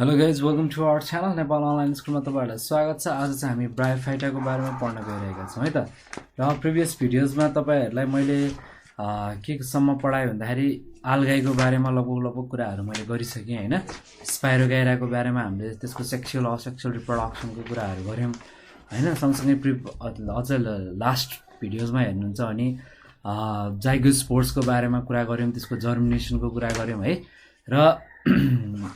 Hello guys welcome to our channel Nepal online स्कुलमा तपाईँहरूलाई स्वागत छ। आज चाहिँ हामी ब्रायोफाइटाको बारेमा पढ्न गइरहेका छौँ है त। र प्रिभियस भिडियोजमा तपाईँहरूलाई मैले केसम्म पढाएँ भन्दाखेरि आलगाईको बारेमा लगभग कुराहरू मैले गरिसकेँ होइन। स्पाइरोगाइराको बारेमा हामीले त्यसको सेक्सुअल असेक्सुअल रिप्रोडक्सनको कुराहरू गऱ्यौँ होइन। सँगसँगै अझ लास्ट भिडियोजमा हेर्नुहुन्छ भने जाइगोस्पोर्ट्सको बारेमा कुरा गऱ्यौँ, त्यसको जर्मिनेसनको कुरा गऱ्यौँ है। र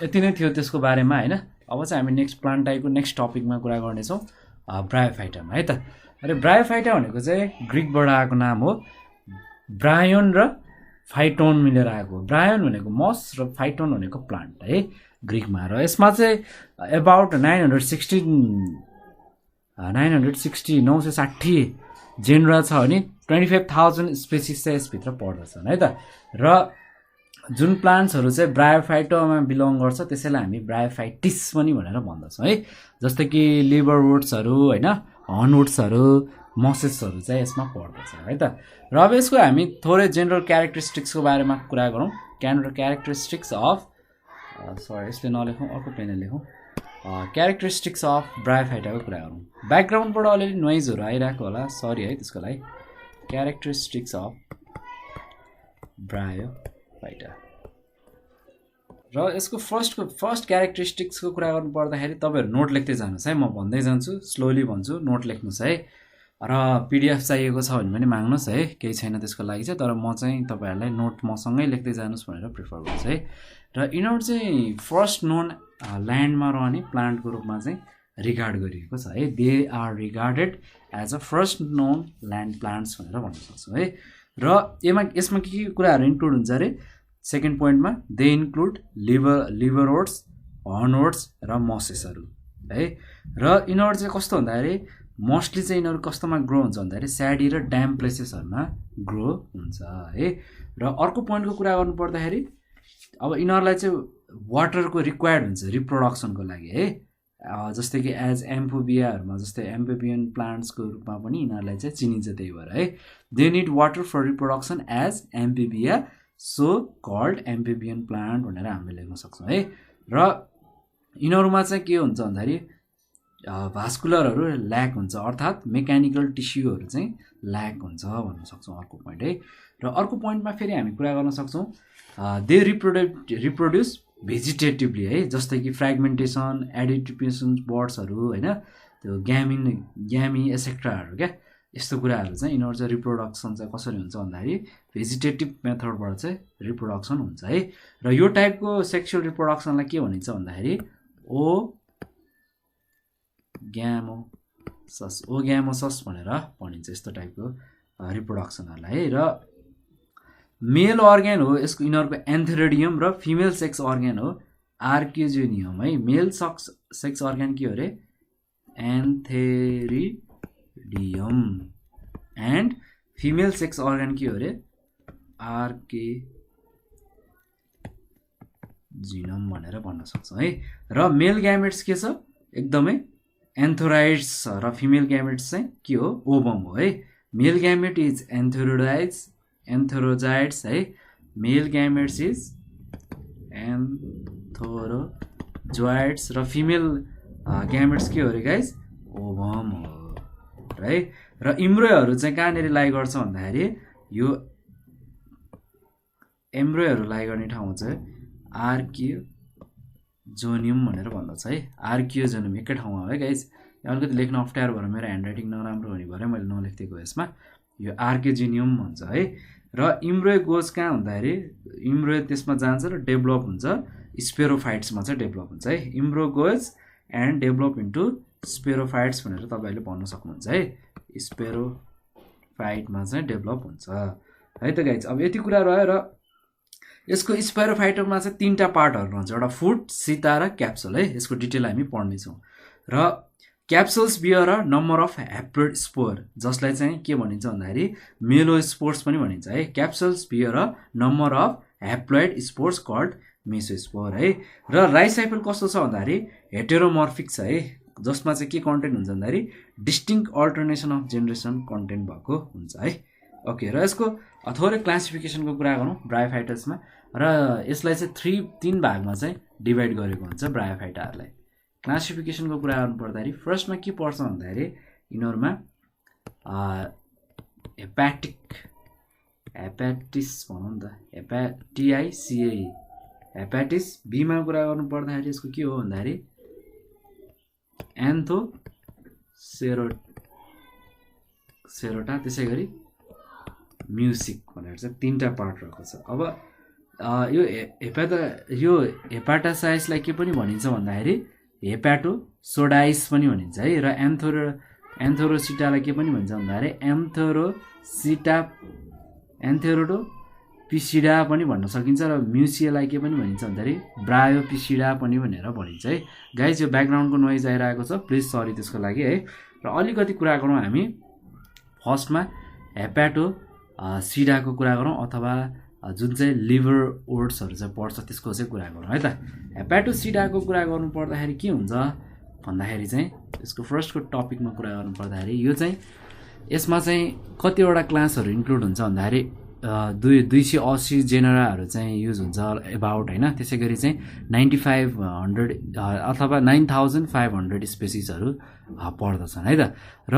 यति नै थियो त्यसको बारेमा होइन। अब चाहिँ हामी नेक्स्ट प्लान्ट टाइपको नेक्स्ट टपिकमा कुरा गर्नेछौँ ब्रायोफाइटामा है त। अरे ब्रायोफाइटा भनेको चाहिँ ग्रिकबाट आएको नाम हो। ब्रायोन र फाइटोन मिलेर आएको। ब्रायोन भनेको मस र फाइटोन भनेको प्लान्ट है ग्रिकमा। र यसमा चाहिँ एबाउट 960 जेनरा छ भने 25,000 स्पेसिस चाहिँ यसभित्र पर्दछन् है त। र जुन प्लान्ट्सहरू चाहिँ ब्रायोफाइटोमा बिलोङ गर्छ त्यसैलाई हामी ब्रायोफाइटिस पनि भनेर भन्दछौँ है। जस्तै कि लिभरवुड्सहरू होइन, हर्नवुड्सहरू, मसेसहरू चाहिँ यसमा पर्दछ है त। र अब यसको हामी थोरै जेनरल क्यारेक्टरिस्टिक्सको बारेमा कुरा गरौँ। क्यारेक्टरिस्टिक्स अफ यसले नलेखौँ, अर्को पेनले लेखौँ। क्यारेक्टरिस्टिक्स अफ ब्रायोफाइटाको कुरा गरौँ। ब्याकग्राउन्डबाट अलिअलि नोइजहरू आइरहेको होला, सरी है त्यसको लागि। क्यारेक्टरिस्टिक्स अफ ब्रायोफाइटा र यसको फर्स्ट क्यारेक्टरिस्टिक्सको कुरा गर्नु पर्दाखेरि तपाईँहरू नोट लेख्दै जानुहोस् है। म भन्दै जान्छु, स्लोली भन्छु, नोट लेख्नुहोस् है। र पिडिएफ चाहिएको छ भने पनि माग्नुहोस् है, केही छैन त्यसको लागि चाहिँ। तर म चाहिँ तपाईँहरूलाई नोट मसँगै लेख्दै जानुहोस् भनेर प्रिफर गर्छु है। र यिनीहरू चाहिँ फर्स्ट नोन ल्यान्डमा रहने प्लान्टको रूपमा चाहिँ रिगार्ड गरिएको छ है। They are regarded as a first known land plants भनेर भन्न सक्छौँ है। र यसमा के कुराहरू इन्क्लुड हुन्छ अरे सेकेन्ड पोइन्टमा, दे इन्क्लुड लिभरवुड्स, हर्नवुड्स र मसेसहरू है। र यिनीहरू चाहिँ कस्तो भन्दाखेरि मोस्टली चाहिँ यिनीहरू कस्तोमा ग्रो हुन्छ भन्दाखेरि स्याडी र ड्याम प्लेसेसहरूमा ग्रो हुन्छ है। र अर्को पोइन्टको कुरा गर्नु पर्दाखेरि अब यिनीहरूलाई चाहिँ वाटरको रिक्वायर्ड हुन्छ रिप्रोडक्सनको लागि है। जस्तै कि एज एम्फोबियाहरूमा जस्तै एम्फोबियन प्लान्ट्सको रूपमा पनि यिनीहरूलाई चाहिँ चिनिन्छ, त्यही भएर है। They need water for reproduction as amphibia, so called amphibian plant भनेर हामीले लेख्न सक्छौँ है। र यिनीहरूमा चाहिँ के हुन्छ भन्दाखेरि भास्कुलरहरू ल्याक हुन्छ, अर्थात् मेकानिकल टिस्युहरू चाहिँ ल्याक हुन्छ भन्न सक्छौँ, अर्को पोइन्ट है। र अर्को पोइन्टमा फेरि हामी कुरा गर्न सक्छौँ दे रिप्रोड्युस भेजिटेटिभली है। जस्तै कि फ्रेगमेन्टेसन, एडिटिपेसन बर्ड्सहरू होइन, त्यो ग्यामी एसेक्ट्राहरू क्या, यस्तो कुराहरू चाहिँ यिनीहरू चाहिँ रिप्रोडक्सन चाहिँ कसरी हुन्छ भन्दाखेरि भेजिटेटिभ मेथडबाट चाहिँ रिप्रोडक्सन हुन्छ है। र यो टाइपको सेक्सुअल रिप्रोडक्सनलाई के भनिन्छ भन्दाखेरि ओग्यामोसस भनेर भनिन्छ यस्तो टाइपको रिप्रोडक्सनहरूलाई है। र मेल अर्ग्यान हो यसको, यिनीहरूको एन्थेरिडियम, र फिमेल सेक्स अर्ग्यान हो आर्कियोजेनियम है। मेल सेक्स अर्ग्यान के हो अरे एन्थेरिडियम, एन्ड फिमेल सेक्स अर्ग्यान के हो अरे आर्कियोजिनम भनेर भन्न सक्छौँ है। र मेल ग्यामेट्स के छ एकदमै एन्थोराइड्स छ, र फिमेल ग्यामेट्स चाहिँ के हो ओभम हो है। मेल ग्यामेट इज एन्थोरोजाइड्स है। मेल ग्यामेट्स इज एन्थोरोजोइड्स, र फिमेल ग्यामेट्स के हो अरे गाइज ओभम हो है। र इम्ब्रोहरू चाहिँ कहाँनिर लाइ गर्छ भन्दाखेरि यो एम्ब्रोहरू लाइ गर्ने ठाउँ चाहिँ आर्कियोजोनियम भनेर भन्दछ है। आर्कियोजोनियम एकै ठाउँमा हो है गाइज। अलिकति लेख्न अप्ठ्यारो भएर मेरो ह्यान्ड राइटिङ नराम्रो हुने भएर मैले नलेख्दिएको यसमा। यो आर्कियोजेनियम भन्छ है। र इम्ब्रो गोज कहाँ भन्दाखेरि इम्ब्रो त्यसमा जान्छ र डेभलप हुन्छ स्पेरोफाइट्समा चाहिँ डेभलप हुन्छ है। Embryo goes and develop into sporophytes भनेर तपाईँहरूले भन्न सक्नुहुन्छ है। स्पेरोफाइटमा चाहिँ डेभलप हुन्छ है त गाइज। अब यति कुरा रह्यो। र यसको स्पेरोफाइटमा चाहिँ 3टा पार्टहरू रहन्छ, एउटा फुट, सिता र क्याप्सुल है। यसको डिटेल हामी पढ्नेछौँ। र capsules bear a number of haploid spore, जसलाई चाहिँ के भनिन्छ भन्दाखेरि मेलोस्पोर्स पनि भनिन्छ है। Capsules bear a number of haploid spores called meiospore है। र राइसाइकल कस्तो छ भन्दाखेरि हेटेरोमर्फिक छ है, जसमा चाहिँ के कन्टेन्ट हुन्छ भन्दाखेरि डिस्टिङ्क्ट अल्टरनेसन अफ जेनेरेसन कन्टेन्ट भएको हुन्छ है। ओके, र यसको थोरै क्लासिफिकेसनको कुरा गरौँ ब्रायोफाइटसमा। र यसलाई चाहिँ तीन भागमा चाहिँ डिभाइड गरेको हुन्छ ब्रायोफाइटाहरूलाई। क्लासिफिकेसनको कुरा गर्नु पर्दाखेरि फर्स्टमा के पर्छ भन्दाखेरि यिनीहरूमा हेपाटिस भनौँ नि त, हेपाटिआइसिए हेपाटिस। बीमा कुरा गर्नु पर्दाखेरि यसको के हो भन्दाखेरि एन्थोसेरोटा, त्यसै गरी म्युसिक भनेर चाहिँ तीनटा पार्ट रहेको छ। अब यो हेपाटासाइसलाई के पनि भनिन्छ भन्दाखेरि हेपाटोसोडाइस पनि भनिन्छ है। र एन्थोरोसिटालाई के पनि भनिन्छ भन्दाखेरि एन्थेरोडोपिसिडा पनि भन्न सकिन्छ। र म्युसियालाई के पनि भनिन्छ भन्दाखेरि ब्रायोपिसिडा पनि भनेर भनिन्छ है। गाइज यो ब्याकग्राउन्डको नोइज आइरहेको छ, प्लिज सरी त्यसको लागि है। र अलिकति कुरा गरौँ हामी फर्स्टमा हेपाटोसिडाको कुरा गरौँ, अथवा जुन चाहिँ लिभर ओट्सहरू चाहिँ पर्छ त्यसको चाहिँ कुरा गरौँ है त। हेपाटोसिडाको कुरा गर्नु पर्दाखेरि के हुन्छ भन्दाखेरि चाहिँ यसको फर्स्टको टपिकमा कुरा गर्नु पर्दाखेरि यो चाहिँ यसमा चाहिँ कतिवटा क्लासहरू इन्क्लुड हुन्छ भन्दाखेरि 280 जेनराहरू चाहिँ युज हुन्छ एबाउट होइन। त्यसै गरी चाहिँ 9500 अथवा 9500 स्पेसिसहरू पर्दछन् है त। र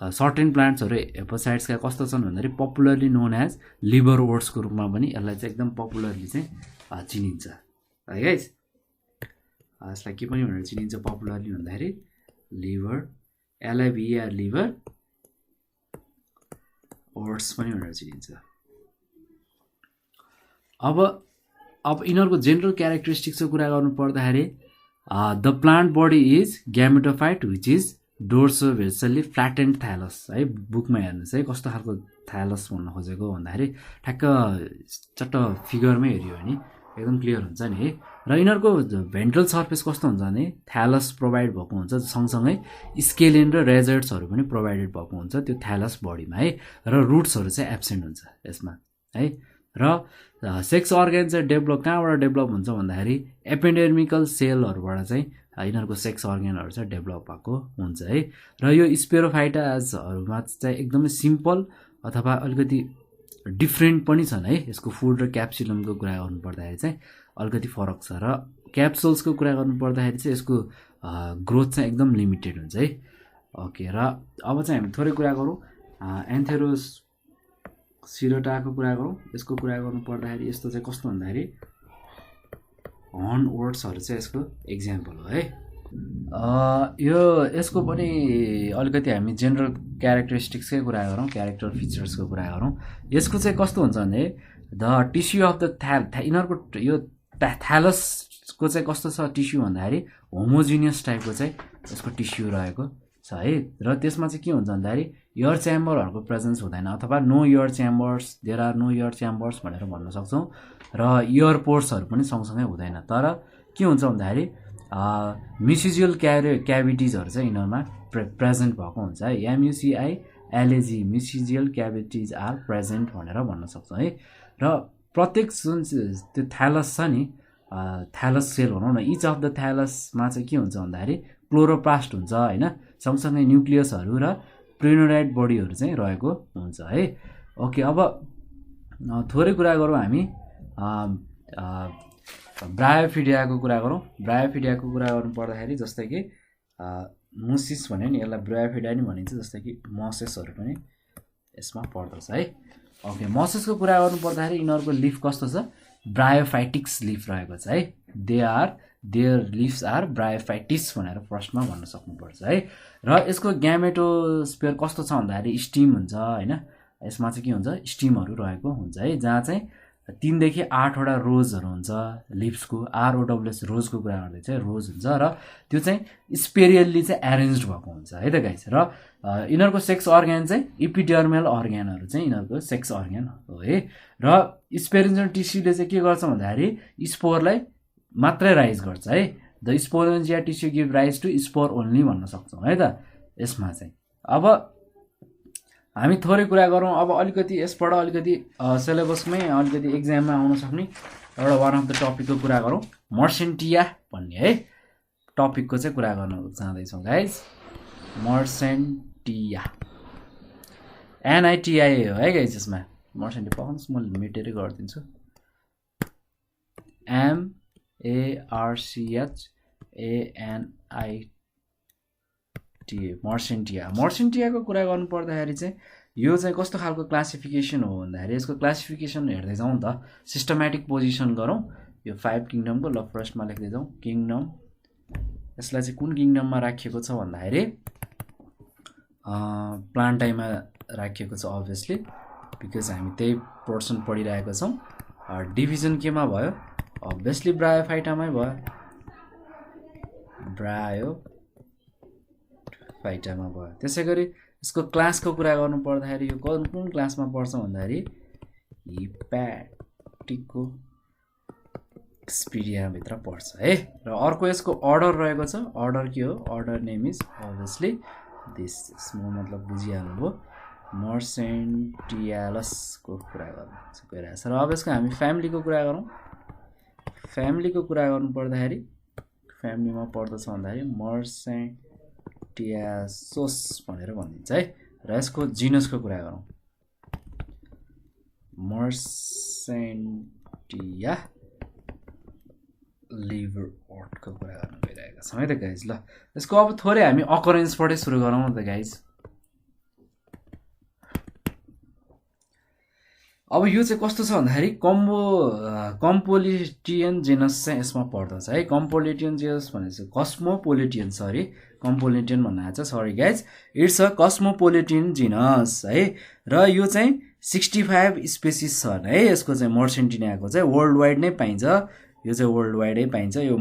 सर्टेन प्लान्ट्सहरू हेपासाइट्सका कस्तो छन् भन्दाखेरि पपुलरली नोन एज लिभर ओट्सको रूपमा पनि यसलाई चाहिँ एकदम पपुलरली चाहिँ चिनिन्छ है गाइस। यसलाई के पनि भनेर चिनिन्छ पपुलरली भन्दाखेरि लिभर, LIVER लिभर ओट्स पनि भनेर चिनिन्छ। अब यिनीहरूको जेनरल क्यारेक्टरिस्टिक्सको कुरा गर्नु पर्दाखेरि the plant body is gametophyte which is dorsiventrally flattened thallus है। बुकमा हेर्नुहोस् है कस्तो खालको थ्यालस भन्न खोजेको भन्दाखेरि ठ्याक्क चट्ट फिगरमै हेऱ्यो भने एकदम क्लियर हुन्छ नि है। र यिनीहरूको भेन्ट्रल सर्फेस कस्तो हुन्छ भने थ्यालस प्रोभाइड भएको हुन्छ, सँगसँगै स्केलेन र रेजर्ट्सहरू पनि प्रोभाइडेड भएको हुन्छ त्यो थ्यालस बडीमा है। र रुट्सहरू चाहिँ एब्सेन्ट हुन्छ यसमा है। र सेक्स अर्गन चाहिँ कहाँबाट डेभलप हुन्छ भन्दाखेरि एपेन्डेर्मिकल सेलहरूबाट चाहिँ यिनीहरूको सेक्स अर्गनहरू चाहिँ डेभलप भएको हुन्छ है। र यो स्पेरोफाइटाजहरूमा चाहिँ एकदमै सिम्पल अथवा अलिकति डिफ्रेन्ट पनि छन् है। यसको फुड र क्याप्सुलमको कुरा गर्नु पर्दाखेरि चाहिँ अलिकति फरक छ। र क्याप्सुल्सको कुरा गर्नु पर्दाखेरि चाहिँ यसको ग्रोथ चाहिँ एकदम लिमिटेड हुन्छ है। ओके, र अब चाहिँ हामी थोरै कुरा गरौँ एन्थेरोसिरोटाको कुरा गरौँ। यसको कुरा गर्नु पर्दाखेरि यस्तो चाहिँ कस्तो भन्दाखेरि हर्न ओट्सहरू चाहिँ यसको एक्जाम्पल हो है। यसको पनि अलिकति हामी जेनरल क्यारेक्टरिस्टिक्सकै कुरा गरौँ, क्यारेक्टर फिचर्सको कुरा गरौँ। यसको चाहिँ कस्तो हुन्छ भने द टिस्यु अफ द यिनीहरूको यो थ्यालसको चाहिँ कस्तो छ टिस्यु भन्दाखेरि होमोजिनियस टाइपको चाहिँ यसको टिस्यु रहेको छ है। र त्यसमा चाहिँ के हुन्छ भन्दाखेरि इयर च्याम्बरहरूको प्रेजेन्स हुँदैन, अथवा no air chambers, there are no air chambers भनेर भन्न सक्छौँ। र इयर पोर्ट्सहरू पनि सँगसँगै हुँदैन। तर के हुन्छ भन्दाखेरि म्युसिजियल क्याभिटिजहरू चाहिँ यिनीहरूमा प्रेजेन्ट भएको हुन्छ है। MUCILAG म्युसिजियल क्याभिटिज आर प्रेजेन्ट भनेर भन्न सक्छौँ है। र प्रत्येक जुन त्यो थ्यालस छ नि, थ्यालस सेल भनौँ न, इच अफ द थ्यालसमा चाहिँ के हुन्छ भन्दाखेरि क्लोरोप्लास्ट हुन्छ होइन, सँगसँगै न्युक्लियसहरू र प्रेनोडाइट बडीहरू चाहिँ रहेको हुन्छ है। ओके, अब थोरै कुरा गरौँ हामी ब्रायोफिडियाको कुरा गरौँ। ब्रायोफिडियाको कुरा गर्नु पर्दाखेरि जस्तै कि मुसिस भन्यो नि, यसलाई ब्रायोफिडिया नि भनिन्छ, जस्तै कि मसेसहरू पनि यसमा पर्दछ है। ओके, मसेसको कुरा गर्नु पर्दाखेरि यिनीहरूको लिफ कस्तो छ, ब्रायोफाइटिक्स लिफ रहेको छ है। देयर लिफ्स आर ब्रायोफाइटिस भनेर फर्स्टमा भन्न सक्नुपर्छ है। र यसको ग्यामेटोस्फियर कस्तो छ भन्दाखेरि स्टिम हुन्छ होइन। यसमा चाहिँ के हुन्छ, स्टिमहरू रहेको हुन्छ है, जहाँ चाहिँ 3 देखि 8 वटा रोजहरू हुन्छ लिप्सको। ROWS रोजको कुरा गर्दै चाहिँ रोज हुन्छ, र त्यो चाहिँ स्पेरियल्ली चाहिँ एरेन्ज्ड भएको हुन्छ है त गाइस। र यिनीहरूको सेक्स अर्गन चाहिँ इपिडर्मल अर्गनहरू चाहिँ यिनीहरूको सेक्स अर्गन हो है। र स्पेरेन्जियल टिस्युले चाहिँ के गर्छ भन्दाखेरि स्पोरलाई मात्रै राइज गर्छ है। The sporangia tissue give rise to spore only भन्न सक्छौँ है त यसमा चाहिँ। अब हामी थोरै कुरा गरौँ, अब अलिकति यसबाट अलिकति सिलेबसमै अलिकति एक्जाममा आउन सक्ने एउटा वान अफ द टपिकको कुरा गरौँ, मर्सेन्टिया भन्ने है टपिकको चाहिँ कुरा गर्न चाहँदैछौँ गाइज। मर्सेन्टिया NITIA हो है गाइज। यसमा मर्सेन्टिया पक्नुहोस्, म मेटेरै गरिदिन्छु। मर्सेन्टिया मर्सेन्टियाको कुरा गर्नु पर्दाखेरि चाहिँ यो चाहिँ कस्तो खालको क्लासिफिकेसन हो भन्दाखेरि यसको क्लासिफिकेसन हेर्दै जाउँ त सिस्टमेटिक पोजिसन गरौँ यो 5 किङडमको ल फर्स्टमा लेख्दै जाउँ किङडम यसलाई चाहिँ कुन किङडममा राखिएको छ भन्दाखेरि प्लान्टाइमा राखिएको छ अभियसली बिकज हामी त्यही पोर्सन पढिरहेको छौँ डिभिजन केमा भयो अभियसली ब्रायोफाइटामै भयो ब्रायोफाइटामा भयो त्यसै गरी यसको क्लासको कुरा गर्नु पर्दाखेरि यो कुन क्लासमा पर्छ भन्दाखेरि हिप्याटिको एक्सपिडियाभित्र पर्छ है र अर्को यसको अर्डर रहेको छ अर्डर के हो order name is obviously this मतलब बुझिहाल्नुभयो मर्सेन्टियालसको कुरा गर्नु गइरहेको छ र अब यसको हामी फ्यामिलीको कुरा गरौँ फ्यामिलीको कुरा गर्नु पर्दाखेरि फ्यामिलीमा पर्दछ भन्दाखेरि मर्सेन्टियासोस भनेर भनिन्छ है र यसको जिनसको कुरा गरौँ मर्सेन्टिया लिभर अर्टको कुरा गर्नु गइरहेका छौँ है त गाइज ल यसको अब थोरै हामी अकरेन्सबाटै सुरु गरौँ न त गाइज अब यो चाहिँ कस्तो छ भन्दाखेरि कम्पोलिटियन जेनस चाहिँ यसमा पर्दछ है कम्पोलिटियन जेनस भनेपछि कस्मोपोलिटियन कम्पोलिटियन भन्न आएको छ सरी गाइज इट्स अ कस्मोपोलिटियन जिनस है र यो चाहिँ 65 स्पेसिस छन् है यसको चाहिँ मर्सेन्टिनियाको चाहिँ वर्ल्ड वाइड नै पाइन्छ यो चाहिँ वर्ल्ड वाइडै पाइन्छ यो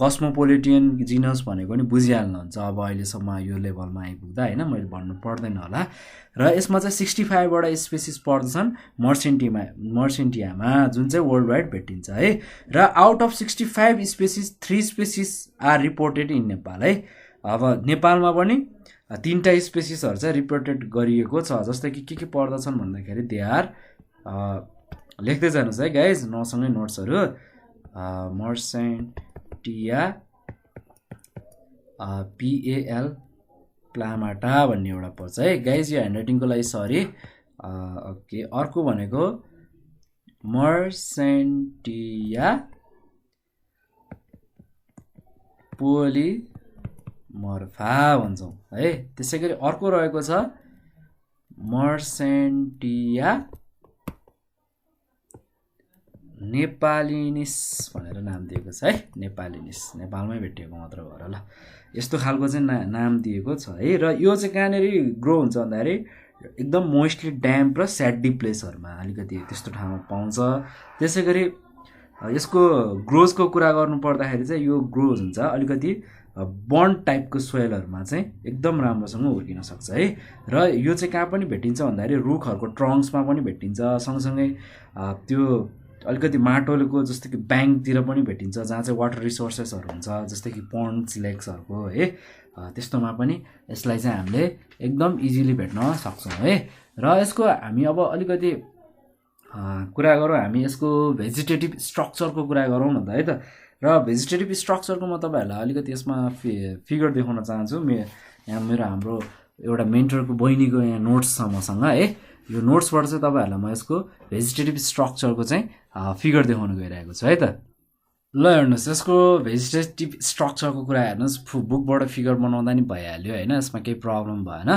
कस्मोपोलिटियन जिनस भनेको नि बुझिहाल्नुहुन्छ अब अहिलेसम्म यो लेभलमा आइपुग्दा होइन मैले भन्नु पर्दैन होला र यसमा चाहिँ 65 वटा स्पेसिस पर्दछन् मर्सेन्टियामा जुन चाहिँ वर्ल्ड वाइड भेटिन्छ है र out of 65 species 3 species are reported in Nepal है अब नेपालमा पनि 3टा स्पेसिसहरू चाहिँ रिपोर्टेड गरिएको छ जस्तै कि के पर्दछन् भन्दाखेरि दे आर लेख्दै जानुहोस् है गाइज नसँगै नोट्सहरू मर्सेन्टिया PAL प्लामाटा भन्ने एउटा पर्छ है गाइज यो ह्यान्डराइटिङको लागि सरी ओके अर्को भनेको मर्सेन्टिया पोलिमर्फा भन्छौँ है त्यसै गरी अर्को रहेको छ मर्सेन्टिया नेपालिनिस भनेर नाम दिएको छ है नेपालिनिस नेपालमै भेटिएको मात्र भएर ल यस्तो खालको चाहिँ नाम दिएको छ है र यो चाहिँ कहाँनिर ग्रो हुन्छ भन्दाखेरि एकदम मोइस्टली ड्याम्प र स्याडी प्लेसहरूमा अलिकति त्यस्तो ठाउँमा पाउँछ त्यसै गरी यसको ग्रोजको कुरा गर्नु पर्दाखेरि चाहिँ यो ग्रोज हुन्छ अलिकति बन्ड टाइपको सोइलहरूमा चाहिँ एकदम राम्रोसँग हुर्किन सक्छ है र यो चाहिँ कहाँ पनि भेटिन्छ भन्दाखेरि रुखहरूको ट्रङ्क्समा पनि भेटिन्छ सँगसँगै त्यो अलिकति माटोको जस्तो कि ब्याङ्कतिर पनि भेटिन्छ जहाँ चाहिँ वाटर रिसोर्सेसहरू हुन्छ जस्तै कि पन्ड्स लेक्सहरूको है त्यस्तोमा पनि यसलाई चाहिँ हामीले एकदम इजिली भेट्न सक्छौँ है र यसको हामी अब अलिकति कुरा गरौँ हामी यसको भेजिटेटिभ स्ट्रक्चरको कुरा गरौँ न त है त र भेजिटेटिभ स्ट्रक्चरको म तपाईँहरूलाई अलिकति यसमा फिगर देखाउन चाहन्छु यहाँ हाम्रो एउटा मेन्टरको बहिनीको यहाँ नोट्स छ मसँग है यो नोट्सबाट चाहिँ तपाईँहरूलाई म यसको भेजिटेटिभ स्ट्रक्चरको चाहिँ फिगर देखाउन गइरहेको छु है त ल हेर्नुहोस् यसको भेजिटेटिभ स्ट्रक्चरको कुरा हेर्नुहोस् बुकबाट फिगर बनाउँदा नि भइहाल्यो होइन यसमा केही प्रब्लम भएन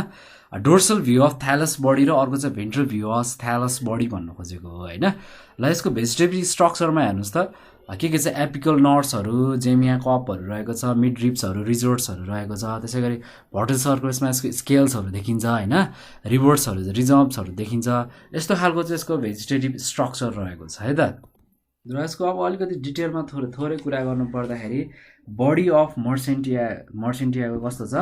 डोर्सल भ्यू अफ थ्यालस बडी र अर्को चाहिँ भेन्ट्रल भ्यू अफ थ्यालस बडी भन्नु खोजेको हो होइन ल यसको भेजिटेटिभ स्ट्रक्चरमा हेर्नुहोस् त के चाहिँ एपिकल नर्ड्सहरू जेमिया कपहरू रहेको छ मिड रिप्सहरू रिजोर्ट्सहरू रहेको छ त्यसै गरी भर्टेल्सहरूको यसमा यसको स्केल्सहरू देखिन्छ होइन रिबोर्ट्सहरू रिजर्भ्सहरू देखिन्छ यस्तो खालको चाहिँ यसको भेजिटेटिभ स्ट्रक्चर रहेको छ है त र यसको अब अलिकति डिटेलमा थोरै कुरा गर्नु पर्दाखेरि बडी अफ मर्सेन्टियाको कस्तो छ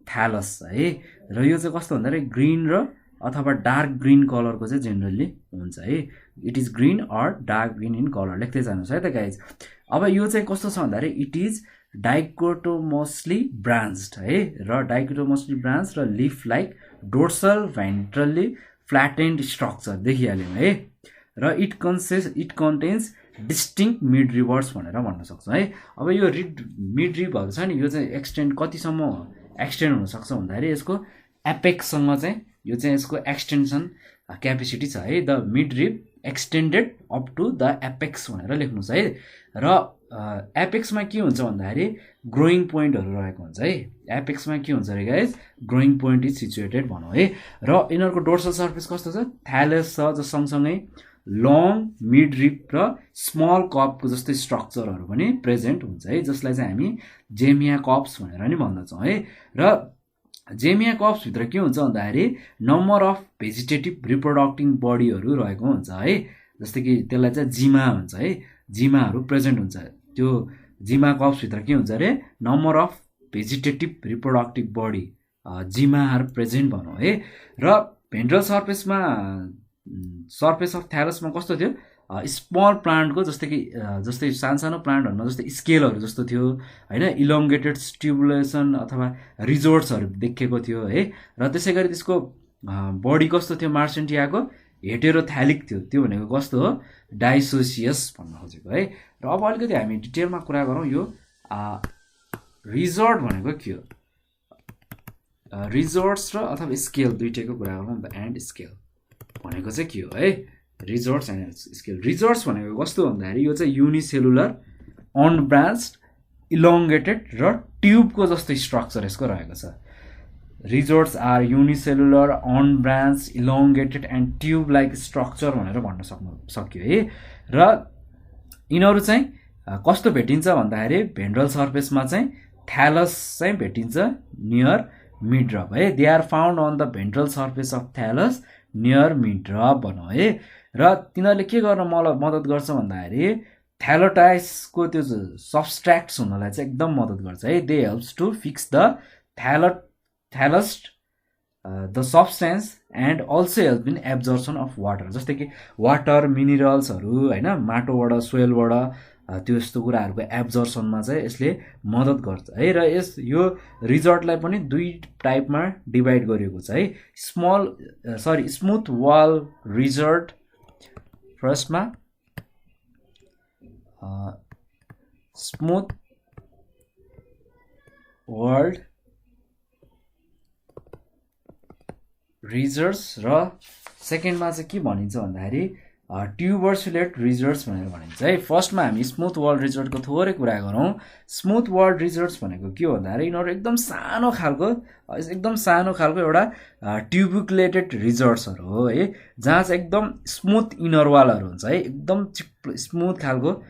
थ्यालस है र यो चाहिँ कस्तो भन्दाखेरि ग्रिन र अथवा डार्क ग्रिन कलरको चाहिँ जेनरली हुन्छ है it is green or dark green in colour लेख्दै जानुहोस् है त गाइज अब यो चाहिँ कस्तो छ भन्दाखेरि इट इज डाइकोटोमोसली ब्रान्च्ड है र डाइकोटोमोसली ब्रान्च र leaf like dorsal ventrally flattened structure देखिहाल्यौँ है र it contains distinct midribs भनेर भन्न सक्छौँ है अब यो मिड रिभहरू छ नि यो चाहिँ एक्सटेन्ड कतिसम्म एक्सटेन्ड हुनसक्छ भन्दाखेरि यसको एपेक्ससँग चाहिँ यो चाहिँ यसको एक्सटेन्सन क्यापेसिटी छ है the midrib extended up to the apex भनेर लेख्नुहोस् है। र एपेक्समा के हुन्छ भन्दाखेरि ग्रोइङ पोइन्टहरू रहेको हुन्छ है। एपेक्समा के हुन्छ अरे guys, growing point is situated भनौँ है। र यिनीहरूको डोर्सल सर्फेस कस्तो छ, थ्यालस छ, जो सँगसँगै लङ मिड रिप र स्मल कपको जस्तै स्ट्रक्चरहरू पनि प्रेजेन्ट हुन्छ है, जसलाई चाहिँ हामी जेमिया कप्स भनेर नि भन्दछौँ है। र जेमिया कप्सभित्र के हुन्छ भन्दाखेरि नम्बर अफ भेजिटेटिभ रिप्रोडक्टिङ बडीहरू रहेको हुन्छ है। जस्तै कि त्यसलाई चाहिँ जिमा भन्छ है, जिमाहरू प्रेजेन्ट हुन्छ। त्यो जिमा कप्सभित्र के हुन्छ अरे, number of vegetative reproductive body, जिमाहरू प्रेजेन्ट भनौँ है। र भेन्ट्रल सर्फेसमा, सर्फेस अफ थ्यालसमा कस्तो थियो, स्मल प्लान्टको जस्तै सानो प्लान्टहरूमा जस्तै स्केलहरू जस्तो थियो होइन, इलोङ्गेटेड स्टिमुलेसन अथवा रिजोर्ट्सहरू देखेको थियो है। र त्यसै गरी त्यसको बडी कस्तो थियो मार्सेन्टियाको, हेटेरोथ्यालिक थियो। त्यो भनेको कस्तो हो, डाइसोसियस भन्न खोजेको है। र अब अलिकति हामी डिटेलमा कुरा गरौँ, यो रिजोर्ट भनेको के हो, रिजोर्ट्स र अथवा स्केल दुइटैको कुरा गरौँ। द एन्ड स्केल भनेको चाहिँ के हो है, रिजोर्ट्स एन्ड स्केल। रिजोर्ट्स भनेको कस्तो भन्दाखेरि यो चाहिँ युनिसेलुलर अनब्रान्च्ड इलोङ्गेटेड र ट्युबको जस्तै स्ट्रक्चर यसको रहेको छ। Rhizoids are unicellular unbranched elongated and tube like structure भनेर भन्न सक्यो है। र यिनीहरू चाहिँ कस्तो भेटिन्छ भन्दाखेरि भेन्ट्रल सर्फेसमा चाहिँ थ्यालस चाहिँ भेटिन्छ नियर मिडरप है। They are found on the ventral surface of thallus near midrib भनौँ है। र तिनीहरूले के गर्न मलाई मद्दत गर्छ भन्दाखेरि थ्यालोटाइसको त्यो सब्सट्र्याक्ट्स हुनलाई चाहिँ एकदम मद्दत गर्छ है। They helps to fix the thallus the substance and also help in absorption of water. जस्तै कि वाटर मिनरल्सहरू होइन, माटोबाट सोइलबाट त्यो यस्तो कुराहरूको एब्जर्सनमा चाहिँ यसले मद्दत गर्छ है। र यो रिजोर्टलाई पनि दुई टाइपमा डिभाइड गरिएको छ है। स्मुथ वाल रिजोर्ट फर्स्टमा, स्मुथ वर्ल्ड रिजर्ट्स र सेकेन्डमा चाहिँ के भनिन्छ भन्दाखेरि ट्युबर्सुलेट रिजर्ट्स भनेर भनिन्छ है। फर्स्टमा हामी स्मुथ वर्ल्ड रिजर्टको थोरै कुरा गरौँ। स्मुथ वर्ल्ड रिजर्ट्स भनेको के हो भन्दाखेरि यिनीहरू एकदम सानो खालको एउटा ट्युबिकुलेटेड रिजर्ट्सहरू हो है, जहाँ चाहिँ एकदम स्मुथ इनर वालहरू हुन्छ है, एकदम स्मुथ खालको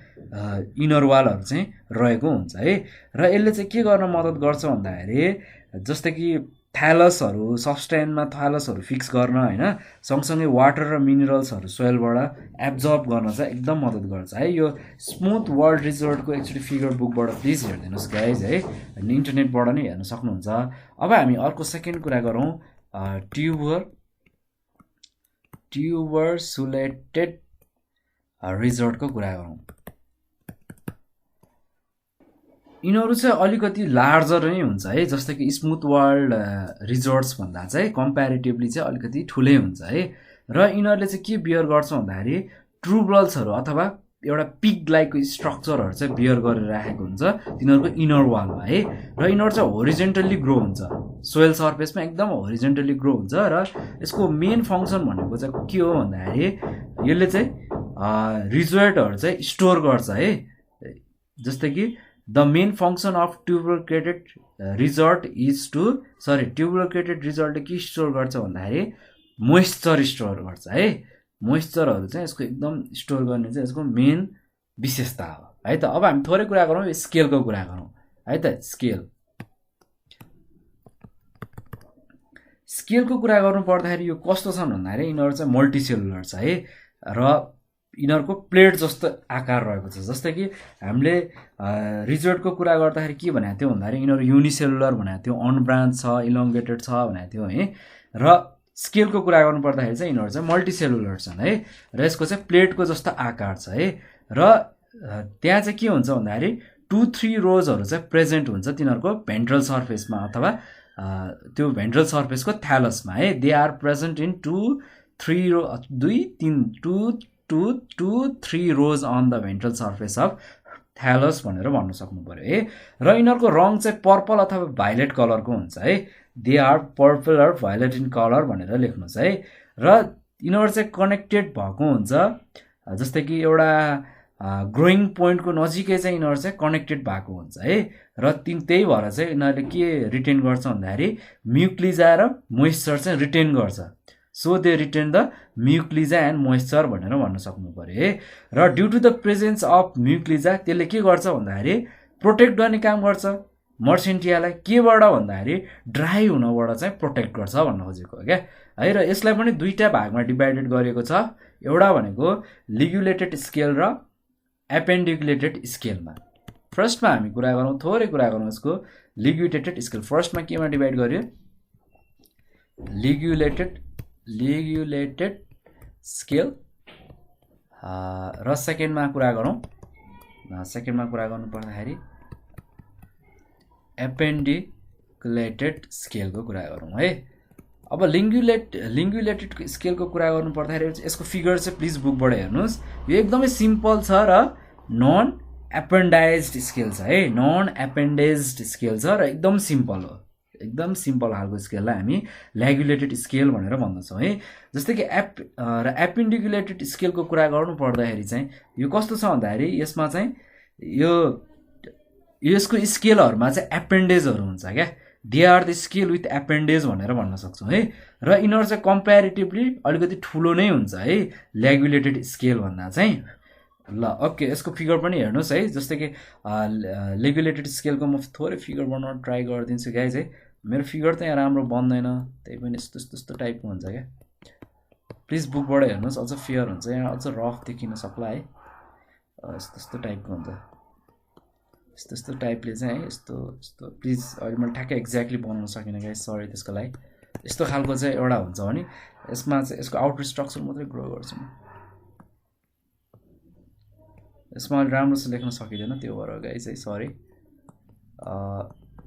इनर वालहरू चाहिँ रहेको हुन्छ है। र यसले चाहिँ के गर्न मद्दत गर्छ भन्दाखेरि जस्तै कि थ्यालसहरू, सब्सटेन्समा थ्यालसहरू फिक्स गर्न होइन, सँगसँगै वाटर र मिनरल्सहरू सोइलबाट एब्जर्ब गर्न चाहिँ एकदम मद्दत गर्छ है। यो स्मुथ वर्ल्ड रिजोर्टको एक्चुअली फिगर बुकबाट प्लिज हेरिदिनुहोस् गाइज है, इन्टरनेटबाट नै हेर्न सक्नुहुन्छ। अब हामी अर्को सेकेन्ड कुरा गरौँ, ट्युबर्सुलेटेड रिजोर्टको कुरा गरौँ। यिनीहरू चाहिँ अलिकति लार्जर नै हुन्छ है, जस्तै कि स्मुथ वर्ल्ड रिजोर्ट्स भन्दा चाहिँ कम्पेरिटिभली चाहिँ अलिकति ठुलै हुन्छ है। र यिनीहरूले चाहिँ के बियर गर्छ भन्दाखेरि ट्रुबल्सहरू अथवा एउटा पिग लाइक स्ट्रक्चरहरू चाहिँ बियर गरेर राखेको हुन्छ तिनीहरूको इनर वालमा है। र यिनीहरू चाहिँ होरिजेन्टल्ली ग्रो हुन्छ, सोइल सर्फेसमा एकदम होरिजेन्टल्ली ग्रो हुन्छ। र यसको मेन फङ्सन भनेको चाहिँ के हो भन्दाखेरि यसले चाहिँ रिजोर्टहरू चाहिँ स्टोर गर्छ है। जस्तै कि द मेन फङ्सन अफ ट्युबरक्लेटेड रिजर्टले के स्टोर गर्छ भन्दाखेरि मोइस्चर स्टोर गर्छ है। मोइस्चरहरू चाहिँ यसको एकदम स्टोर गर्ने चाहिँ यसको मेन विशेषता हो है त। अब हामी थोरै कुरा गरौँ, स्केलको कुरा गरौँ है त। स्केलको कुरा गर्नु पर्दाखेरि यो कस्तो छन् भन्दाखेरि यिनीहरू चाहिँ मल्टिसेलुलर छ है। र यिनीहरूको प्लेट जस्तो आकार रहेको छ। जस्तै कि हामीले रिजोर्टको कुरा गर्दाखेरि के भनेको थियो भन्दाखेरि यिनीहरू युनिसेलुलर भनेको थियो, अनब्रान्च छ, इलोङ्गेटेड छ भनेको थियो है। र स्केलको कुरा गर्नु पर्दाखेरि चाहिँ यिनीहरू चाहिँ मल्टिसेलुलर छन् है। र यसको चाहिँ प्लेटको जस्तो आकार छ है। र त्यहाँ चाहिँ के हुन्छ भन्दाखेरि 2-3 रोजहरू चाहिँ प्रेजेन्ट हुन्छ तिनीहरूको भेन्ट्रल सर्फेसमा अथवा त्यो भेन्ट्रल सर्फेसको थ्यालसमा है। They are present in 2-3 rows on the ventral surface of thallus भनेर भन्न सक्नु पर्यो है। र यिनीहरूको रङ चाहिँ पर्पल अथवा भाइलेट कलरको हुन्छ है। They are purple or violet in colour भनेर लेख्नुहोस् है। र यिनीहरू चाहिँ कनेक्टेड भएको हुन्छ जस्तै कि एउटा ग्रोइङ पोइन्टको नजिकै चाहिँ यिनीहरू चाहिँ कनेक्टेड भएको हुन्छ है र त्यही भएर चाहिँ यिनीहरूले के रिटेन गर्छ भन्दाखेरि म्युक्लिजा र मोइस्चर चाहिँ रिटेन गर्छ so they retain the mucilage and moisture भनेर भन्न सक्नु पर्यो है र due to the presence of mucilage त्यसले के गर्छ भन्दाखेरि प्रोटेक्ट गर्ने काम गर्छ मर्सेन्टियालाई केबाट भन्दाखेरि ड्राई हुनबाट चाहिँ प्रोटेक्ट गर्छ भन्न खोजेको हो क्या है र यसलाई पनि दुईटा भागमा डिभाइडेड गरेको छ एउटा भनेको लिग्युलेटेड स्केल र एपेन्डिकुलेटेड स्केलमा फर्स्टमा हामी कुरा गरौँ थोरै कुरा गरौँ यसको लिग्युलेटेड स्केल फर्स्टमा केमा डिभाइड गर्यो लिग्युलेटेड स्केल र सेकेन्डमा कुरा गर्नु पर्दाखेरि एपेन्डिकुलेटेड स्केलको कुरा गरौँ है अब लिङ्गुलेटेड स्केलको कुरा गर्नु पर्दाखेरि यसको फिगर चाहिँ प्लिज बुकबाट हेर्नुहोस् यो एकदमै सिम्पल छ र नन एपेन्डाइज्ड स्केल छ है नन एपेन्डेज्ड स्केल छ र एकदम सिम्पल हो एकदम सिम्पल खालको स्केललाई हामी लिग्युलेटेड स्केल भनेर भन्दछौँ है जस्तै कि एपेन्डिकुलेटेड स्केलको कुरा गर्नु पर्दाखेरि चाहिँ यो कस्तो छ भन्दाखेरि यसमा चाहिँ यसको स्केलहरूमा चाहिँ एपेन्डेजहरू हुन्छ क्या they are the scale with appendage भनेर भन्न सक्छौँ है र यिनीहरू चाहिँ कम्पेरिटिभली अलिकति ठुलो नै हुन्छ है लिग्युलेटेड स्केल भन्दा चाहिँ ल ओके यसको फिगर पनि हेर्नुहोस् है जस्तै कि लिग्युलेटेड स्केलको म थोरै फिगर बनाउन ट्राई गरिदिन्छु गाइज है मेरो फिगर त यहाँ राम्रो बन्दैन त्यही पनि यस्तो टाइपको हुन्छ क्या प्लिज बुकबाट हेर्नुहोस् अझ फेयर हुन्छ यहाँ अझ रफ देखिन सक्ला है यस्तो टाइपको हुन्छ यस्तो टाइपले चाहिँ है यस्तो प्लिज अहिले मैले ठ्याक्कै एक्ज्याक्टली बनाउन सकिनँ गाइज सरी त्यसको लागि यस्तो खालको चाहिँ एउटा हुन्छ भने यसमा चाहिँ यसको आउटर स्ट्रक्चर मात्रै ग्रो गर्छु म यसमा अहिले राम्रोसँग लेख्न सकिँदैन त्यो भएर गाइज है सरी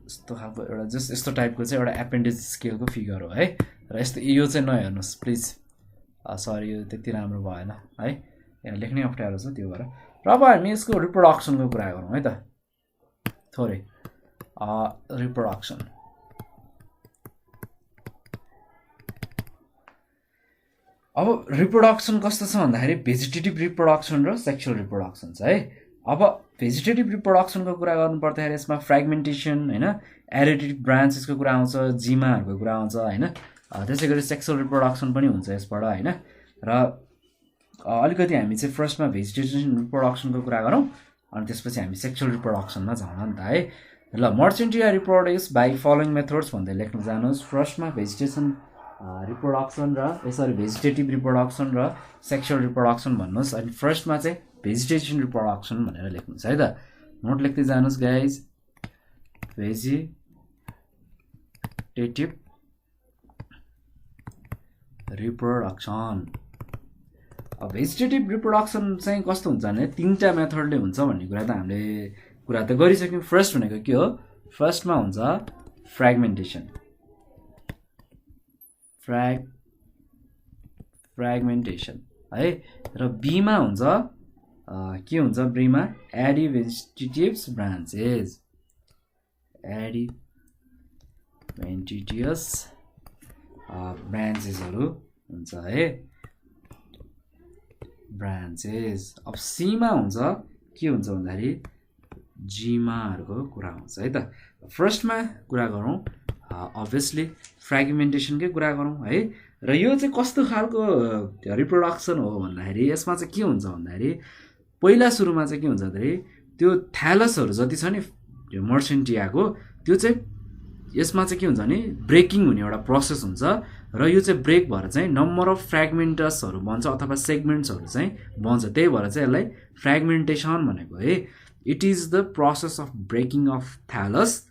यस्तो खालको एउटा जस्ट यस्तो टाइपको चाहिँ एउटा एपेन्डेज स्केलको फिगर हो है र यस्तो यो चाहिँ नहेर्नुहोस् प्लिज सरी यो त्यति राम्रो भएन है यहाँ लेख्नै अप्ठ्यारो छ त्यो भएर र अब हामी यसको रिप्रोडक्सनको कुरा गरौँ है त थोरै रिप्रोडक्सन अब रिप्रोडक्सन कस्तो छ भन्दाखेरि भेजिटेटिभ रिप्रोडक्सन र सेक्सुअल रिप्रोडक्सन छ है अब भेजिटेटिभ रिप्रोडक्सनको कुरा गर्नु पर्दाखेरि यसमा फ्रेगमेन्टेसन हैन एडिटिभ ब्रान्चेसको कुरा आउँछ जिमाहरूको कुरा आउँछ हैन त्यसै गरी सेक्सुअल रिप्रोडक्सन पनि हुन्छ यसबाट हैन र अलिकति हामी चाहिँ फर्स्टमा भेजिटेसन रिप्रोडक्सनको कुरा गरौँ अनि त्यसपछि हामी सेक्सुअल रिप्रोडक्सनमा जाउँ नि त है ल मर्सेन्टिया रिप्रोड्युस बाई फलोइङ मेथड्स भन्दै लेख्न जानुहोस् फर्स्टमा भेजिटेसन रिप्रोडक्सन र भेजिटेटिभ रिप्रोडक्सन र सेक्सुअल रिप्रोडक्सन भन्नुहोस् अनि फर्स्टमा चाहिँ भेजिटेसन रिप्रोडक्सन भनेर लेख्नुहोस् है त नोट लेख्दै जानुहोस् गाइज भेजिटेटिभ रिप्रोडक्सन अब भेजिटेटिभ रिप्रोडक्सन चाहिँ कस्तो हुन्छ भने तीनटा मेथडले हुन्छ भन्ने कुरा त हामीले कुरा त गरिसक्यौँ फर्स्ट भनेको के हो फर्स्टमा हुन्छ फ्रेगमेन्टेसन है र बीमा हुन्छ के हुन्छ बीमा एडिभेजिटेटिभ्स ब्रान्चेसहरू हुन्छ है ब्रान्चेस अब सीमा हुन्छ के हुन्छ भन्दाखेरि जिमाहरूको कुरा हुन्छ है त फर्स्टमा कुरा गरौँ अभियसली फ्रेगमेन्टेसनकै कुरा गरौँ है र यो चाहिँ कस्तो खालको रिप्रोडक्सन हो भन्दाखेरि यसमा चाहिँ के हुन्छ भन्दाखेरि पहिला सुरुमा चाहिँ के हुन्छ भन्दाखेरि त्यो थ्यालसहरू जति छ नि मर्सेन्टियाको त्यो चाहिँ यसमा चाहिँ के हुन्छ भने ब्रेकिङ हुने एउटा प्रोसेस हुन्छ र यो चाहिँ ब्रेक भएर चाहिँ नम्बर अफ फ्रेगमेन्टसहरू बन्छ अथवा सेगमेन्ट्सहरू चाहिँ बन्छ त्यही भएर चाहिँ यसलाई फ्रेगमेन्टेसन भनेको है it is the process of breaking of thallus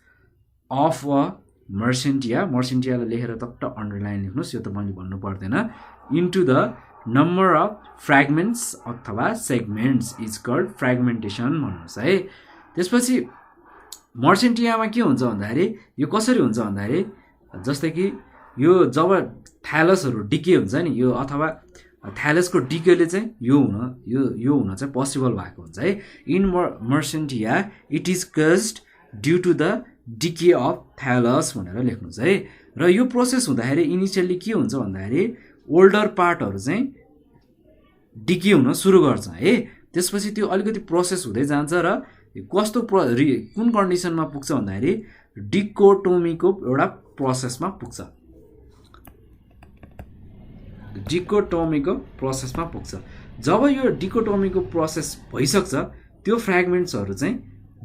of a मर्सेन्टियालाई लेखेर टक्क अन्डरलाइन लेख्नुहोस् यो त मैले भन्नु पर्दैन into the number of fragments अथवा सेगमेन्ट्स इज कल्ड फ्रेगमेन्टेसन भन्नुहोस् है त्यसपछि मर्सेन्टियामा के हुन्छ भन्दाखेरि यो कसरी हुन्छ भन्दाखेरि जस्तै कि यो जब थ्यालसहरू डिके हुन्छ नि यो अथवा थ्यालसको डिकेले चाहिँ यो हुन चाहिँ पोसिबल भएको हुन्छ है in marchantia it is caused due to the decay of thallus भनेर लेख्नुहोस् है र यो प्रोसेस हुँदाखेरि इनिसियली के हुन्छ भन्दाखेरि ओल्डर पार्टहरु चाहिँ डिके हुन सुरु गर्छ है। त्यसपछि त्यो अलिकति प्रोसेस हुँदै जान्छ र कस्तो कुन कन्डिसनमा पुग्छ भन्दाखेरि डिकोटोमीको एउटा प्रोसेसमा पुग्छ। डिकोटोमीको प्रोसेसमा पुग्छ। जब यो डिकोटोमीको प्रोसेस भइसक्छ त्यो फ्र्यागमेन्ट्सहरु चाहिँ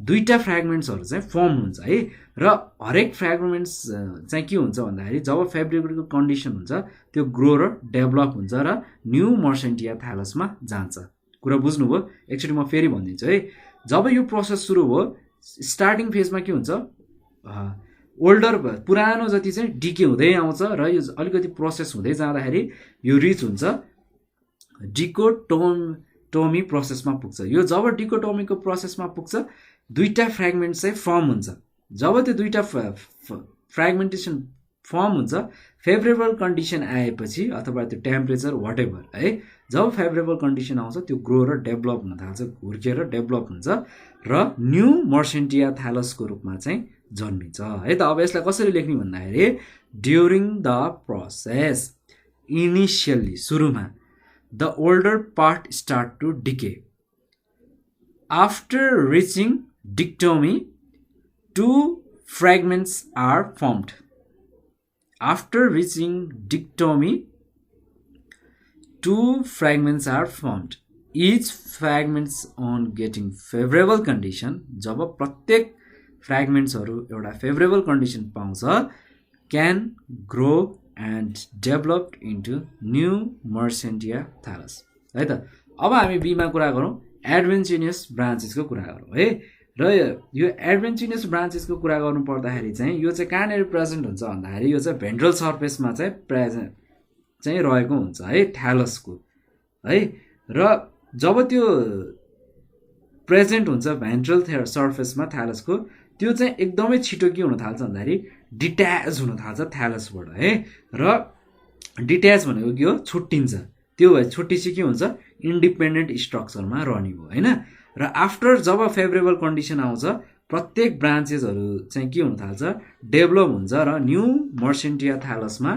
दुईटा फ्र्यागमेन्ट्सहरु चाहिँ फर्म हुन्छ है। र हरेक फ्र्यागमेन्ट्स चाहिँ के हुन्छ भन्दाखेरि जब फेब्रिकको कन्डिसन हुन्छ त्यो ग्रो र डेभलप हुन्छ र न्यू मर्सेन्टिया थ्यालसमा जान्छ। कुरा बुझ्नुभयो? एकचोटि म फेरि भनिदिन्छु है। जब यो प्रोसेस सुरु भयो स्टार्टिङ फेजमा के हुन्छ ओल्डर पुरानो जति चाहिँ डिके हुँदै आउँछ र यो अलिकति प्रोसेस हुँदै जाँदाखेरि यो रिच हुन्छ डिकोटोमी प्रोसेसमा पुग्छ। यो जब डिकोटोमीको प्रोसेसमा पुग्छ दुईटा फ्र्यागमेन्ट चाहिँ फर्म हुन्छ। जब त्यो दुईटा फ्र्यागमेन्टेसन फर्म हुन्छ फेभरेबल कन्डिसन आएपछि अथवा त्यो टेम्परेचर वाटेभर है, जब फेभरेबल कन्डिसन आउँछ त्यो ग्रो र डेभलप हुन थाल्छ, हुर्केर डेभलप हुन्छ र न्यू मर्सेन्टिया थ्यालसको रूपमा चाहिँ जन्मिन्छ है त। अब यसलाई कसरी लेख्ने भन्दाखेरि ड्युरिङ द प्रोसेस इनिसियली सुरुमा the older part start to decay after reaching dichotomy two fragments are formed. After reaching dichotomy, two fragments are formed. Each fragments on getting favorable condition, जब प्रत्येक फ्र्यागमेन्ट्सहरु एउटा फेभरेबल कन्डिसन पाउँछ can grow and develop into new Mercentia thallus है त। अब हामी बीमा कुरा गरौँ एडभेन्चिनियस ब्रान्चेसको कुरा गरौँ है। र यो एडभेन्चिनियस ब्रान्चेसको कुरा गर्नु पर्दाखेरि चाहिँ यो चाहिँ कहाँनिर प्रेजेन्ट हुन्छ भन्दाखेरि यो चाहिँ भेन्ट्रल सर्फेसमा चाहिँ प्रेजेन्ट चाहिँ रहेको हुन्छ है थ्यालसको है। र जब त्यो प्रेजेन्ट हुन्छ भेन्ट्रल सर्फेसमा थ्यालसको त्यो चाहिँ एकदमै छिटो के हुन थाल्छ भन्दाखेरि डिट्याच हुन थाल्छ थ्यालसबाट है। र डिट्याच भनेको के हो छुट्टिन्छ। त्यो भए छुट्टिएपछि के हुन्छ इन्डिपेन्डेन्ट स्ट्रक्चरमा रहने भयो हैन। र आफ्टर जब फेभरेबल कन्डिसन आउँछ प्रत्येक ब्रान्चेसहरु चाहिँ के हुन थाल्छ डेभलप हुन्छ र न्यू मर्सेन्टिया थ्यालसमा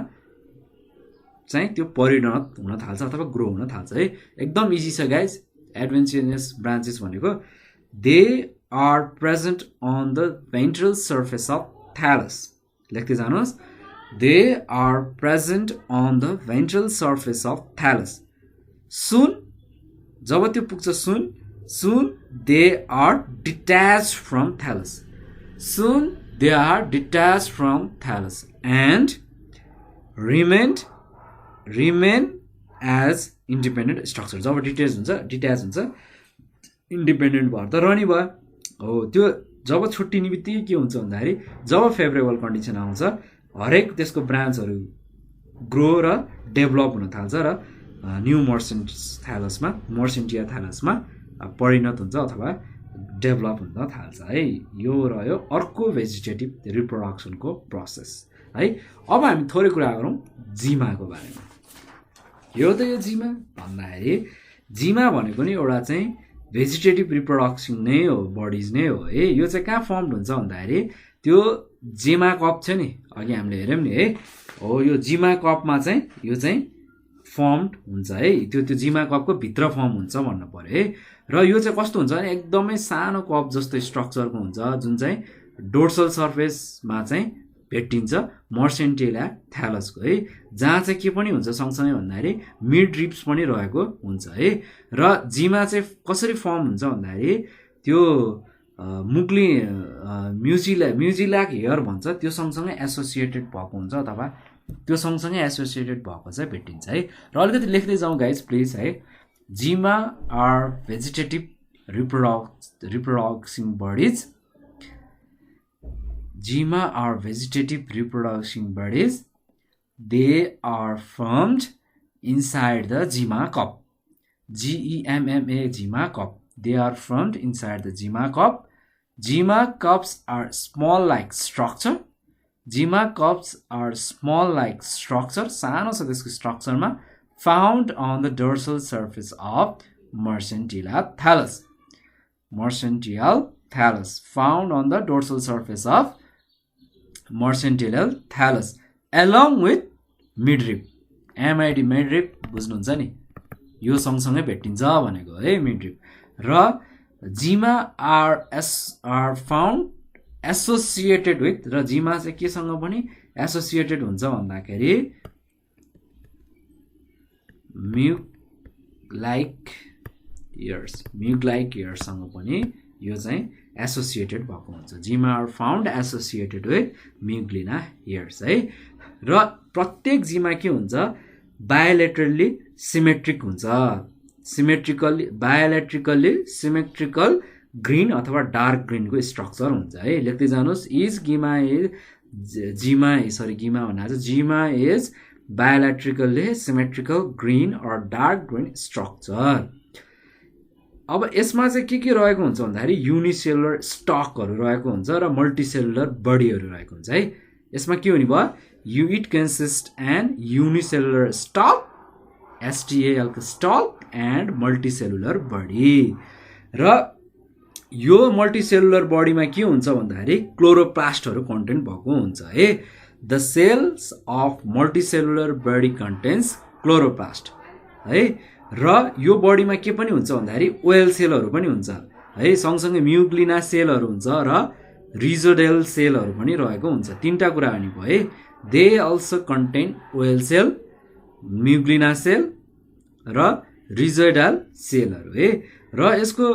चाहिँ त्यो परिणत हुन थाल्छ अथवा ग्रो हुन थाल्छ है। एकदम इजी छ गाइज। एडभेन्चिनियस ब्रान्चेस भनेको they are present on the ventral surface of thallus. लेख्दै जानुहोस् they are present on the ventral surface of thallus. सुन जब त्यो पुग्छ soon they are detached from thallus. Soon they are detached from thallus and remain as independent structure. Job detach हुन्छ independent भएर त रहने भयो हो। त्यो जब छुट्टिने बित्तिकै के हुन्छ भन्दाखेरि जब फेभरेबल कन्डिसन आउँछ हरेक त्यसको ब्रान्चहरु ग्रो र डेभलप हुन थाल्छ र न्यू मर्सेन्टिया थ्यालसमा परिणत हुन्छ अथवा डेभलप हुन थाल्छ है। यो रह्यो अर्को भेजिटेटिभ रिप्रोडक्सनको प्रोसेस है। अब हामी थोरै कुरा गरौँ जिमाको बारेमा। यो त यो जिमा भन्दाखेरि जिमा भनेको नि एउटा चाहिँ भेजिटेटिभ रिप्रोडक्सन नै हो, बडिज नै हो है। यो चाहिँ कहाँ फर्म हुन्छ भन्दाखेरि त्यो जिमा कप छ नि अघि हामीले हेर्यौं नि है हो, यो जिमा कपमा चाहिँ यो चाहिँ फर्मड हुन्छ है। त्यो जिमा कपको भित्र फर्म हुन्छ भन्नु पर्यो है। र यो चाहिँ कस्तो हुन्छ भने एकदमै सानो कप जस्तो स्ट्रक्चरको हुन्छ जुन चाहिँ डोर्सल सर्फेसमा चाहिँ भेटिन्छ मर्सेन्टिया थ्यालसको है। जहाँ चाहिँ के पनि हुन्छ सँगसँगै भन्दाखेरि मिड रिब्स पनि रहेको हुन्छ है। र जिमा चाहिँ कसरी फर्म हुन्छ भन्दाखेरि त्यो मुक्ली म्युजिलाक हेयर भन्छ त्यो सँगसँगै एसोसिएटेड भएको हुन्छ अथवा त्यो सँगसँगै एसोसिएटेड भएको चाहिँ भेटिन्छ है। र अलिकति लेख्दै जाउँ गाइज प्लिज है। Gemma are vegetative reproducing bodies. Gemma are vegetative reproducing bodies. They are formed inside the gemma cup. GEMMA gemma cup. They are formed inside the Jima cup. Jima cups are small like structure. Jima cups are small like structure. सानो छ त्यसको स्ट्रक्चरमा found on the dorsal surface of Mercentia thallus. Mercential thallus found on the dorsal surface of Mercential thallus along with midrib. MID midrib बुझ्नुहुन्छ नि, यो सँगसँगै भेटिन्छ भनेको है मिडरिप। र जिमा आर फाउन्ड एसोसिएटेड विथ, र जिमा चाहिँ केसँग पनि एसोसिएटेड हुन्छ भन्दाखेरि म्युक लाइक इयर्ससँग पनि यो चाहिँ एसोसिएटेड भएको हुन्छ। Gemma are found associated with mucilage hairs है। र प्रत्येक जिमा के हुन्छ, बायोलेटरली सिमेट्रिक हुन्छ, बायोलेट्रिकल्ली सिमेट्रिकल ग्रीन अथवा डार्क ग्रीनको स्ट्रक्चर हुन्छ है। लेख्दै जानुहोस्, gemma is bilaterally symmetrical green or dark green structure. अब यसमा चाहिँ के रहेको हुन्छ भन्दाखेरि युनिसेलुलर स्टकहरू रहेको हुन्छ र मल्टिसेलुलर बडीहरू रहेको हुन्छ है। यसमा के हुने भयो, it consist and unicellular stalk, STAL को स्टक एन्ड मल्टिसेलुलर बडी। र यो मल्टिसेलुलर बडीमा के हुन्छ भन्दाखेरि क्लोरोप्लास्टहरू कन्टेन्ट भएको हुन्छ है। The cells of multicellular body contains chloroplast है। र यो बडीमा के पनि हुन्छ भन्दाखेरि ओएल सेलहरू पनि हुन्छ है, सँगसँगै म्युग्लिना सेलहरू हुन्छ र रिजोडेल सेलहरू पनि रहेको हुन्छ। तीनटा कुरा हुने भयो है। They also contain oil cell, mucilage cell र रिजोडेल सेलहरू है। र यसको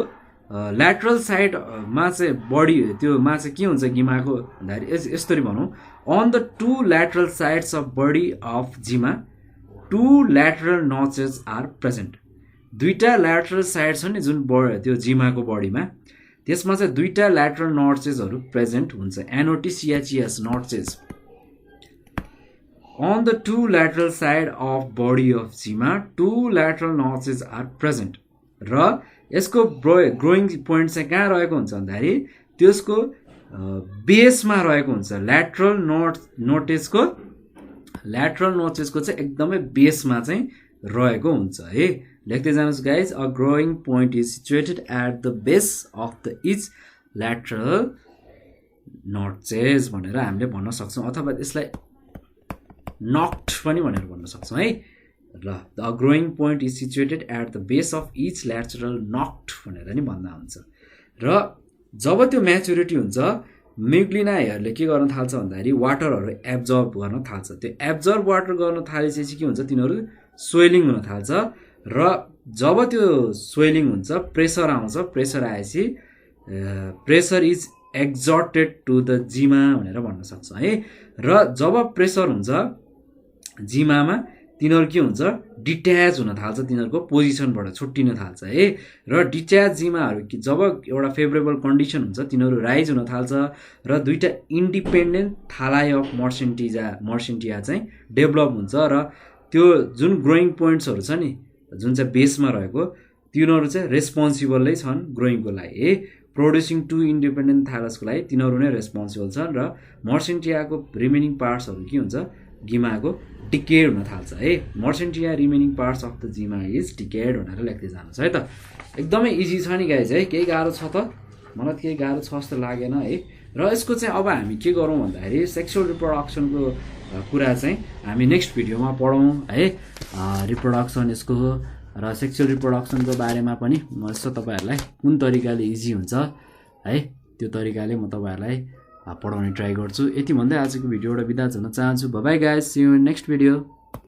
ल्याटरल साइडमा चाहिँ बडी त्योमा चाहिँ के हुन्छ जिमाको भन्दाखेरि यसरी भनौँ, on the two lateral sides of body of gemma two lateral notches are present. दुईटा ल्याटरल साइड छ नि जुन त्यो जिमाको बडीमा, त्यसमा चाहिँ दुईटा ल्याटरल नचेसहरू प्रेजेन्ट हुन्छ, NOTCHES notches on the two lateral side of body of gemma two lateral notches are present. र यसको ग्रोइङ पोइन्ट चाहिँ कहाँ रहेको हुन्छ भन्दाखेरि त्यसको बेसमा रहेको हुन्छ, ल्याटरल नोचेसको चाहिँ एकदमै बेसमा चाहिँ रहेको हुन्छ है। लेख्दै जानुहोस् guys, a growing point is situated at the base of the each lateral notches भनेर हामीले भन्न सक्छौँ, अथवा यसलाई नक्ट पनि भनेर भन्न सक्छौँ है। र the growing point is situated at the base of each lateral नक्ट भनेर नि भन्दा हुन्छ। र जब त्यो म्याचुरिटी हुन्छ, म्युग्लिनाहरूले के गर्न थाल्छ भन्दाखेरि वाटरहरू एब्जर्ब गर्न थाल्छ। त्यो एब्जर्ब वाटर गर्न थालेपछि के हुन्छ, तिनीहरू स्वेलिङ हुन थाल्छ। र जब त्यो स्वेलिङ हुन्छ, प्रेसर आउँछ, प्रेसर आएपछि pressure is exerted to the gemma भनेर भन्न सक्छ है। र जब प्रेसर हुन्छ जिमामा, तिनीहरू के हुन्छ, डिट्याच हुन थाल्छ, तिनीहरूको पोजिसनबाट छुट्टिन थाल्छ है। र डिट्याच जिमाहरू जब एउटा फेभरेबल कन्डिसन हुन्छ, तिनीहरू राइज हुन थाल्छ र दुईटा इन्डिपेन्डेन्ट थालाई अफ मर्सेन्टिया चाहिँ डेभलप हुन्छ। र त्यो जुन ग्रोइङ पोइन्ट्सहरू छ नि, जुन चाहिँ बेसमा रहेको, तिनीहरू चाहिँ रेस्पोन्सिबलै छन् ग्रोइङको लागि है। प्रोड्युसिङ टु इन्डिपेन्डेन्ट थालसको लागि तिनीहरू नै रेस्पोन्सिबल छन्। र मर्सेन्टियाको रिमेनिङ पार्ट्सहरू के हुन्छ, जिमाको डिकेड हुन थाल्छ है। मर्सेन्टिया रिमेनिङ पार्ट्स अफ द जिमा इज डिकेड भनेर लेख्दै जानुहोस् है। त एकदमै इजी छ नि गाइज है, केही गाह्रो छ त? मलाई त केही गाह्रो छ जस्तो लागेन है। र यसको चाहिँ अब हामी के गरौँ भन्दाखेरि सेक्सुअल रिप्रोडक्सनको कुरा चाहिँ हामी नेक्स्ट भिडियोमा पढौँ है। रिप्रोडक्सन यसको र सेक्सुअल रिप्रोडक्सनको बारेमा पनि म यसो तपाईँहरूलाई कुन तरिकाले इजी हुन्छ है, त्यो तरिकाले म तपाईँहरूलाई पढाउने ट्राई गर्छु। यति भन्दै आजको भिडियोबाट बिदा हुन चाहन्छु। Bye guys, see you in next video.